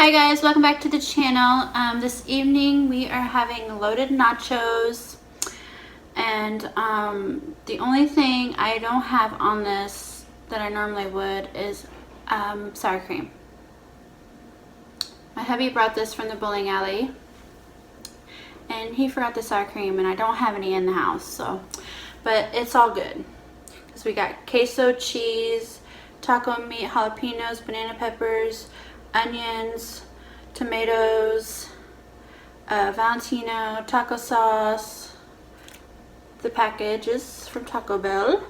Hi guys, welcome back to the channel. This evening we are having loaded nachos, and the only thing I don't have on this that I normally would is sour cream. My hubby brought this from the bowling alley and he forgot the sour cream, and I don't have any in the house, so but it's all good because we got queso cheese, taco meat, jalapenos, banana peppers, onions, tomatoes, Valentino, taco sauce, the packages from Taco Bell,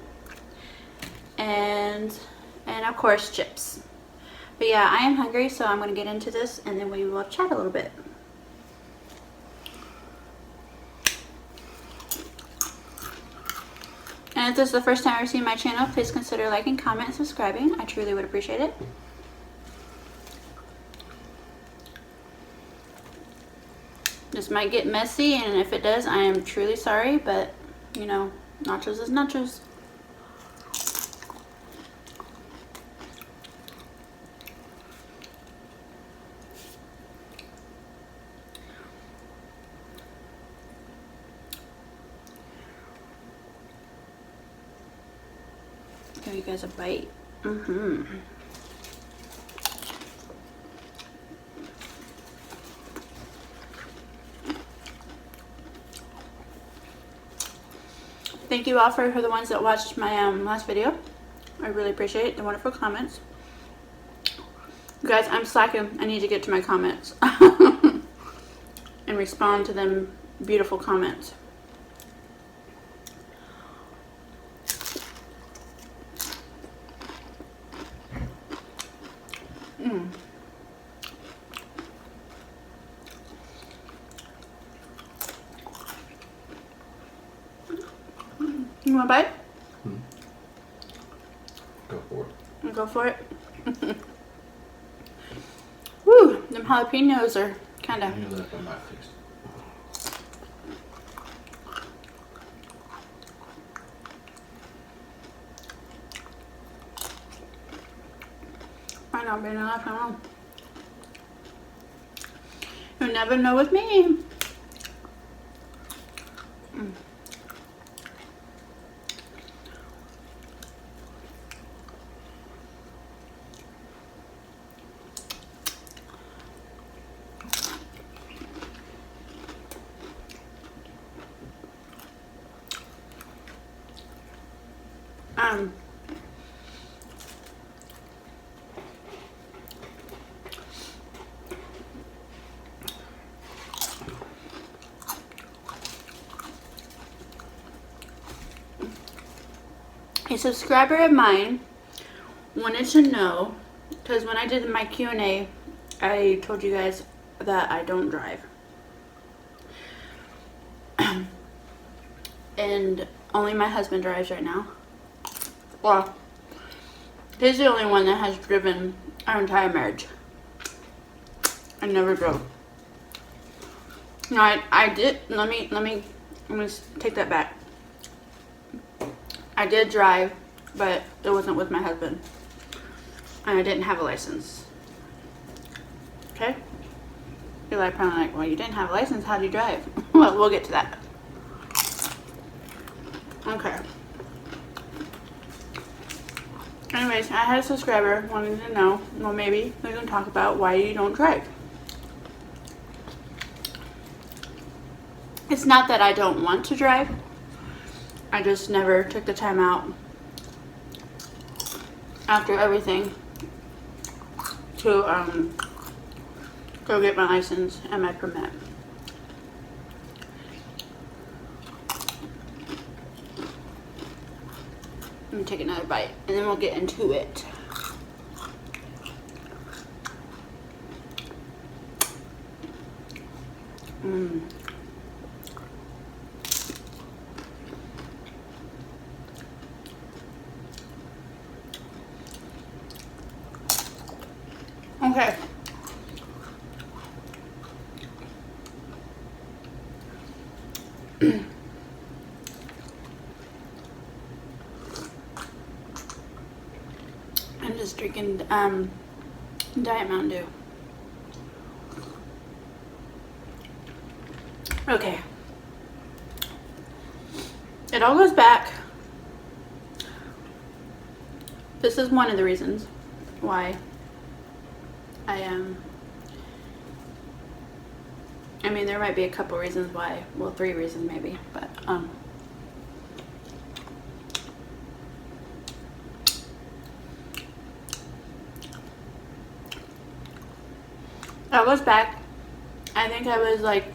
and of course chips. But yeah, I am hungry, so I'm going to get into this and then we will chat a little bit. And if this is the first time you're seeing my channel, please consider liking, comment, and subscribing. I truly would appreciate it. This might get messy, and if it does, I am truly sorry, but you know, nachos is nachos. Give you guys a bite. Thank you all for the ones that watched my last video. I really appreciate the wonderful comments. You guys, I'm slacking. I need to get to my comments and respond to them beautiful comments. You want to bite? Go for it. Go for it. Woo, them jalapenos are kind of. You left on my face. Might not be enough. I don't know. You'll never know with me. A subscriber of mine wanted to know, because when I did my Q&A, I told you guys that I don't drive. And only my husband drives right now. Well, he's the only one that has driven our entire marriage. I never drove. No, I did. Let me take that back. I did drive, but it wasn't with my husband. And I didn't have a license. Okay? You're like, probably like, well, you didn't have a license, how do you drive? Well, we'll get to that. Okay. Anyways, I had a subscriber wanting to know, well, maybe we can talk about why you don't drive. It's not that I don't want to drive. I just never took the time out after everything to go get my license and my permit. Let me take another bite and then we'll get into it. Okay. I'm just drinking Diet Mountain Dew. Okay. It all goes back. This is one of the reasons why I mean, there might be a couple reasons why. Well, 3 reasons maybe, but I was back. I think I was like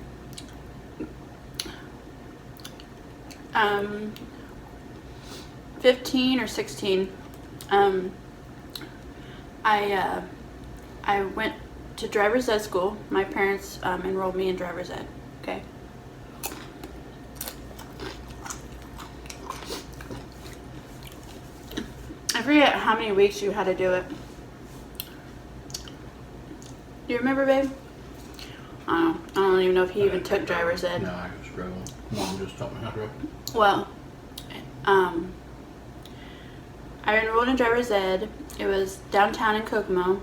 15 or 16. I went to driver's ed school. My parents enrolled me in driver's ed. Okay. I forget how many weeks you had to do it. Do you remember, babe? I don't even know if he even took driver's ed. No, I was driving. Mom just taught me how to drive. Well, I enrolled in driver's ed. It was downtown in Kokomo,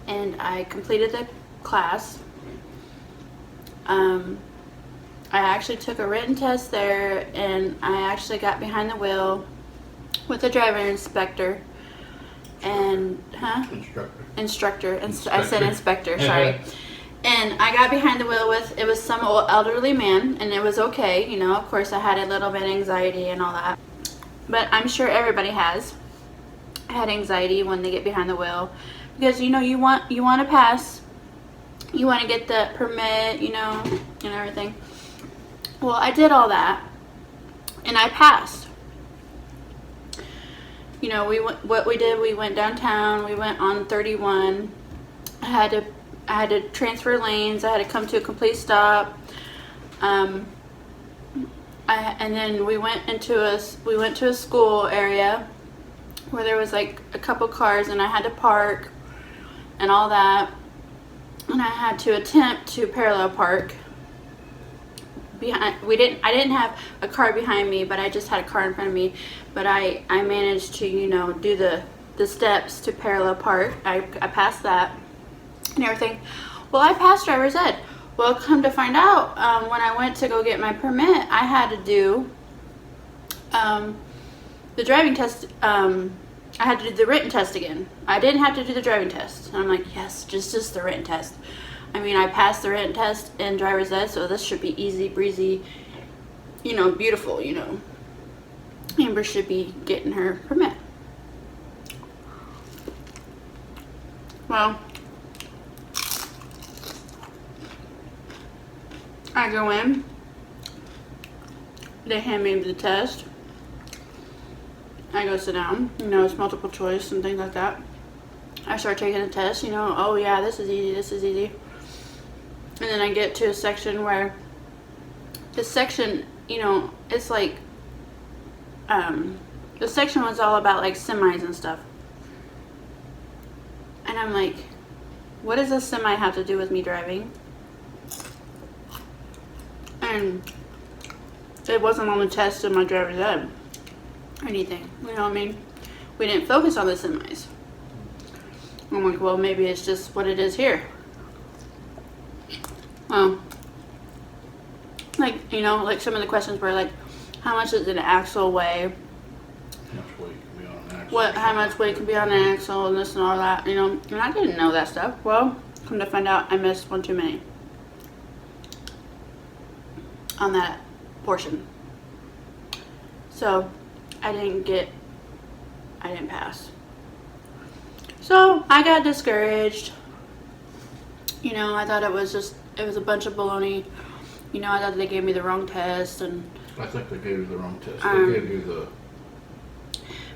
and I completed the class. I actually took a written test there, and I actually got behind the wheel with the driver inspector. And instructor. I said inspector. Sorry. And I got behind the wheel with, it was some old elderly man, and it was okay. You know, of course I had a little bit of anxiety and all that, but I'm sure everybody has had anxiety when they get behind the wheel, because you know, you want to pass, you want to get the permit, you know, and everything. Well, I did all that, and I passed. You know, we went downtown, we went on 31. I had to transfer lanes. I had to come to a complete stop. And then we went to a school area where there was like a couple cars, and I had to park and all that. And I had to attempt to parallel park. I didn't have a car behind me, but I just had a car in front of me. But I managed to, you know, do the steps to parallel park. I passed that and everything. Well, I passed driver's ed. Well, come to find out, when I went to go get my permit, I had to do the driving test. I had to do the written test again. I didn't have to do the driving test. And I'm like, yes, just the written test. I mean, I passed the written test in driver's ed, so this should be easy breezy, you know, beautiful, you know. Amber should be getting her permit. Well, I go in, they hand me the test, I go sit down, you know, it's multiple choice and things like that. I start taking the test, you know, oh yeah, this is easy. And then I get to a section where, this section, you know, it's like, the section was all about like semis and stuff. And I'm like, what does a semi have to do with me driving? And it wasn't on the test of my driver's ed or anything, you know what I mean? We didn't focus on the semis. I'm like, well, maybe it's just what it is here. Like, you know, like some of the questions were like, how much does an axle weigh? How much weight can be on an axle and this and all that, you know? And I didn't know that stuff. Well, come to find out, I missed one too many on that portion. So I didn't pass. So I got discouraged. You know, I thought it was a bunch of baloney. You know, I thought they gave me the wrong test, and I think they gave you the wrong test. They gave you the...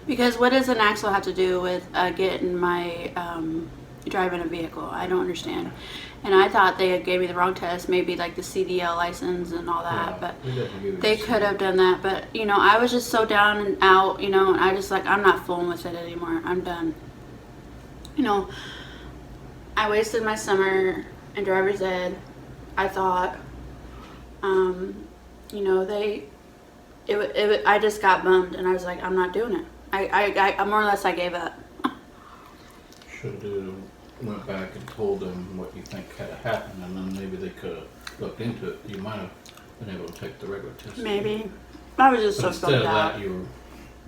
Because what does an axle have to do with getting my driving a vehicle? I don't understand. And I thought they gave me the wrong test, maybe like the CDL license and all that, but they could have done that. But, you know, I was just so down and out, you know, and I just like, I'm not fooling with it anymore. I'm done. You know, I wasted my summer in driver's ed. I thought, you know, I just got bummed, and I was like, I'm not doing it. I more or less, I gave up. Should have went back and told them what you think had happened, and then maybe they could have looked into it, you might have been able to take the regular test. Maybe. I was just But so instead bummed of out. that, you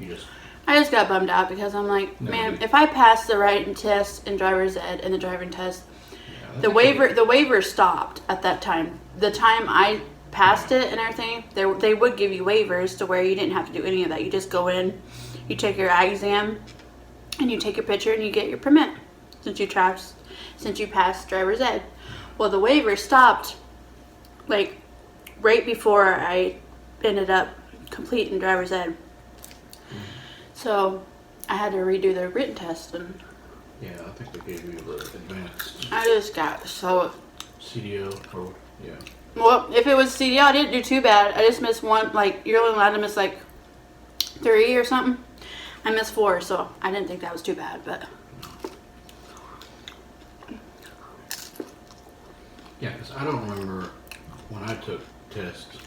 just I just got bummed out because I'm like, No, man, you- if I pass the writing test and driver's ed and the driving test, I the think waiver stopped at that time. The time I passed it and everything, they would give you waivers to where you didn't have to do any of that. You just go in, you take your eye exam, and you take your picture and you get your permit since you passed driver's ed. Well, the waiver stopped like right before I ended up completing driver's ed. So I had to redo the written test, and yeah, I think they gave you the advanced I just got so. CDO or yeah. Well, if it was CDL, I didn't do too bad. I just missed one. Like, you're only allowed to miss like 3 or something. I missed 4, so I didn't think that was too bad. But Yeah, because I don't remember when I took tests.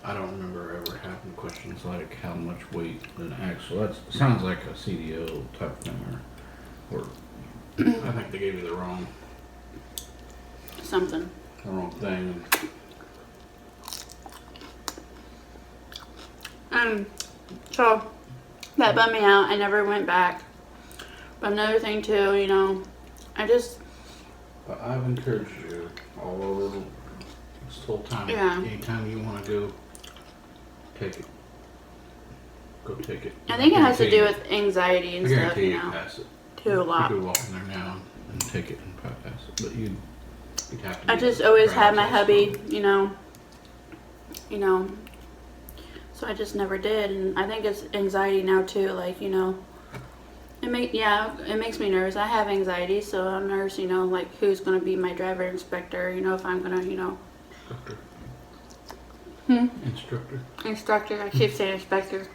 I don't remember ever having questions like how much weight an axle. That sounds like a CDO type thing, or I think they gave you the wrong something. thing. So that bummed me out. I never went back. But another thing too, you know, But I've encouraged you all over this whole time. Yeah. Anytime you want to go, take it. Go take it. I think it has to do Guarantee with anxiety you- and I stuff, guarantee you you know, pass it. too a lot. You could walk in there now and take it and probably pass it, but you'd have to. I do just the always had my practice. hubby, you know, so I just never did, and I think it's anxiety now too, like, you know, it makes me nervous. I have anxiety, so I'm nervous, you know, like who's going to be my driver inspector, you know, if I'm going to, you know. Instructor, I keep saying inspector.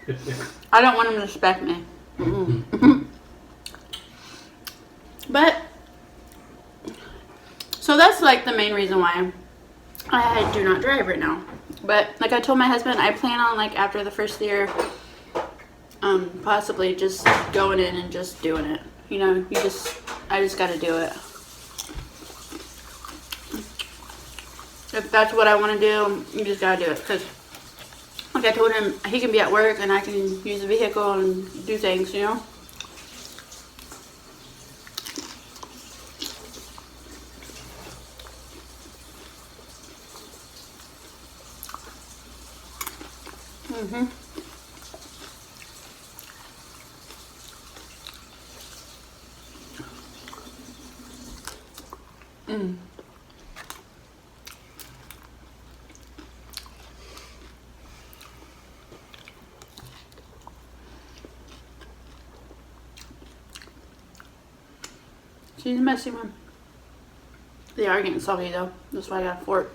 I don't want him to inspect me. But, so that's like the main reason why I do not drive right now. But like I told my husband, I plan on like after the first year, possibly just going in and just doing it. You know, I just got to do it. If that's what I want to do, you just got to do it. Because like I told him, he can be at work and I can use the vehicle and do things, you know. She's a messy one. They are getting soggy though. That's why I got a fork.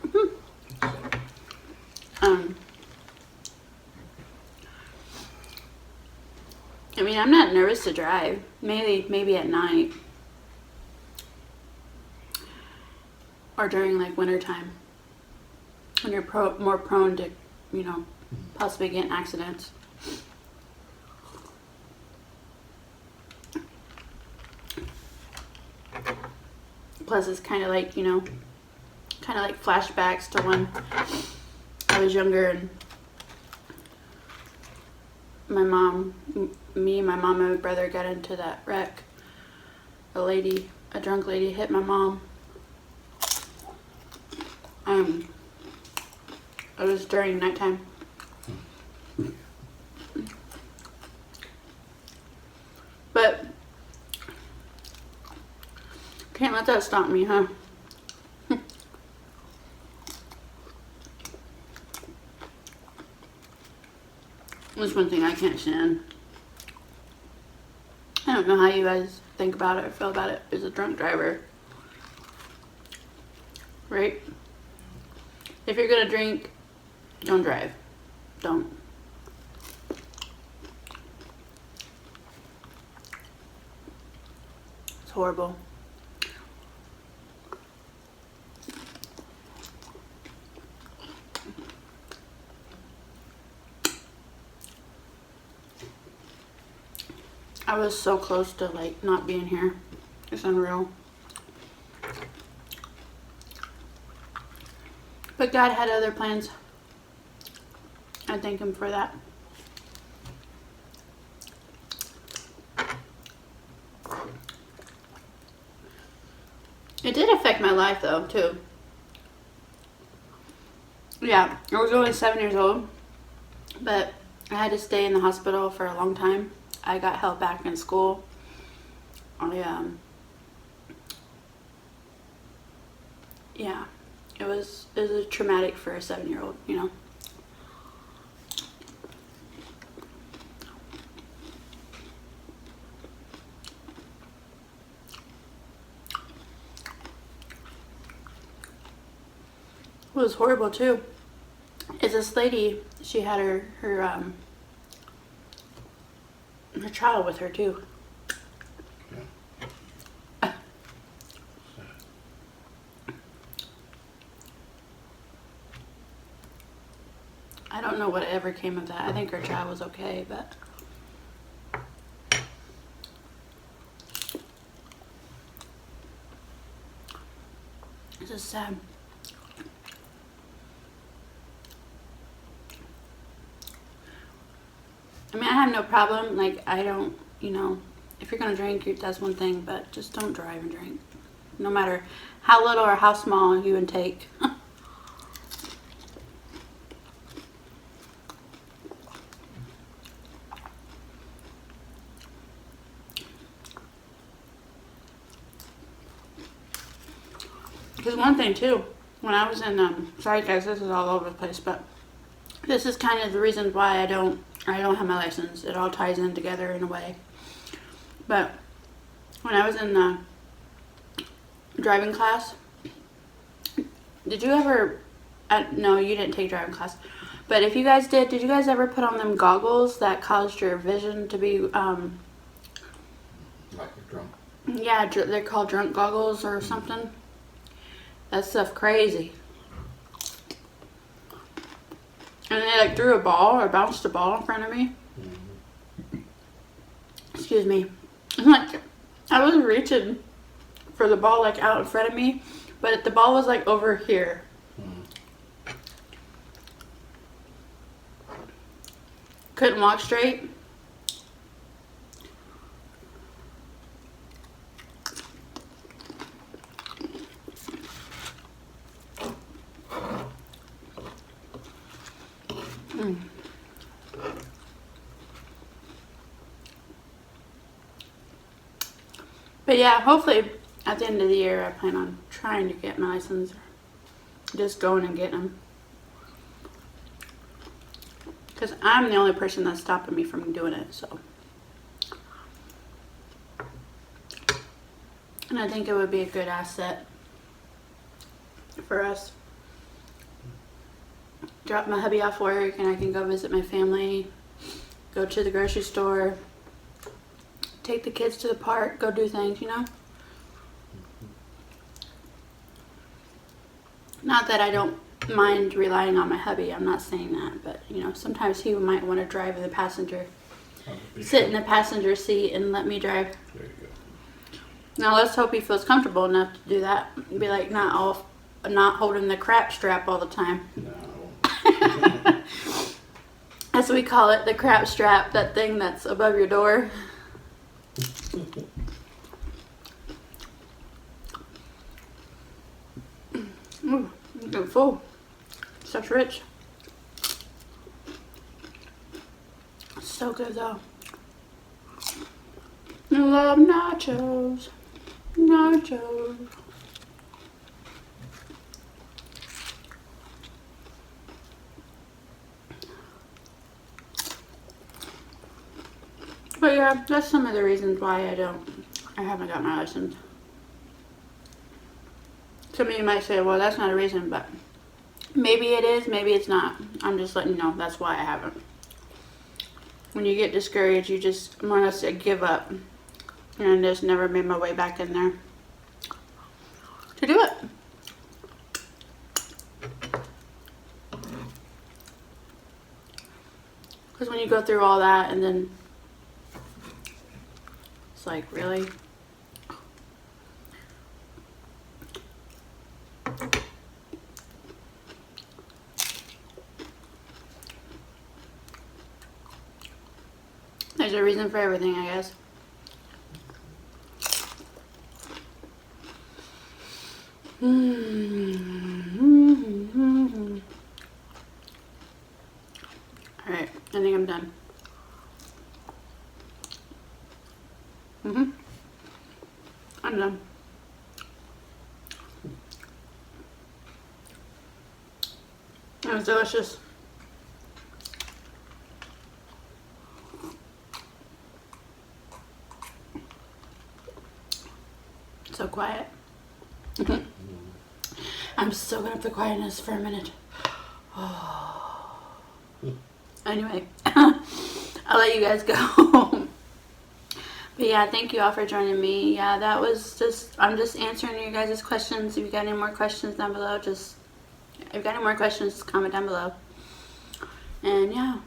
I mean, I'm not nervous to drive. Maybe at night. Or during like winter time. When you're more prone to, you know, possibly getting accidents. Plus it's kind of like, you know, kind of like flashbacks to when I was younger and my mom, my mom and my brother got into that wreck. A drunk lady hit my mom. It was during nighttime. But can't let that stop me, huh? That's one thing I can't stand. I don't know how you guys think about it or feel about it as a drunk driver. Right? If you're gonna drink, don't drive. Don't. It's horrible. I was so close to like not being here It's unreal. But God had other plans. I thank him for that. It did affect my life though, too. Yeah, I was only 7 years old, but I had to stay in the hospital for a long time. I got held back in school. Yeah, it was traumatic for a 7-year-old, you know. It was horrible too. Is this lady? She had her child with her too. Yeah. I don't know what ever came of that. I think her child was okay, but it's just sad. I mean, I have no problem. Like, I don't, you know, if you're gonna drink, that's one thing, but just don't drive and drink. No matter how little or how small you intake. Because one thing too, when I was in, sorry guys, this is all over the place, but this is kind of the reason why I don't have my license. It all ties in together in a way. But when I was in the driving class, did you ever, no, you didn't take driving class, but if you guys did you guys ever put on them goggles that caused your vision to be, Like you're drunk. yeah, they're called drunk goggles or something? That stuff crazy. And they like threw a ball or bounced a ball in front of me. Mm-hmm. Excuse me. Like, I was reaching for the ball like out in front of me, but the ball was like over here. Mm-hmm. Couldn't walk straight. But yeah, hopefully at the end of the year I plan on trying to get my license. Just going and getting them. Because I'm the only person that's stopping me from doing it, so. And I think it would be a good asset for us. Drop my hubby off work and I can go visit my family, go to the grocery store, take the kids to the park, go do things, you know? Not that I don't mind relying on my hubby, I'm not saying that, but you know, sometimes he might want to drive in the passenger, sit in the passenger seat and let me drive. There you go. Now let's hope he feels comfortable enough to do that. Be like not holding the crap strap all the time. No. As we call it, the crap strap, that thing that's above your door. Ooh, I'm getting full. Such rich. So good though. I love nachos. Nachos. But yeah, that's some of the reasons why I haven't got my license. Some of you might say, well, that's not a reason, but maybe it is, maybe it's not. I'm just letting you know that's why I haven't. When you get discouraged, you just want to give up. And I just never made my way back in there to do it. Because when you go through all that and then it's like, really? There's a reason for everything, I guess. Alright, I think I'm done. I'm done. It was delicious. So quiet. I'm still gonna have the quietness for a minute. Anyway, I'll let you guys go. But yeah, thank you all for joining me. Yeah, that was just, I'm just answering you guys' questions. If you got any more questions down below, if you got any more questions, just comment down below. And yeah,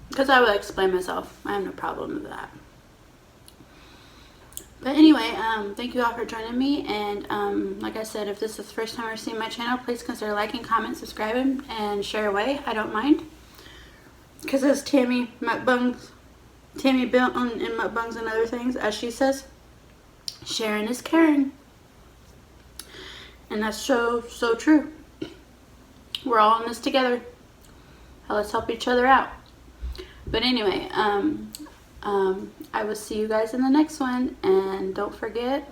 because I will explain myself. I have no problem with that. But anyway, thank you all for joining me. And like I said, if this is the first time you're seeing my channel, please consider liking, comment, subscribing, and share away. I don't mind. Because as Tammy built in Mukbangs and other things, as she says, sharing is caring. And that's so true. We're all in this together. Let's help each other out. But anyway, I will see you guys in the next one. And don't forget,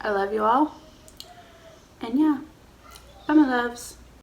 I love you all. And yeah, bye my loves.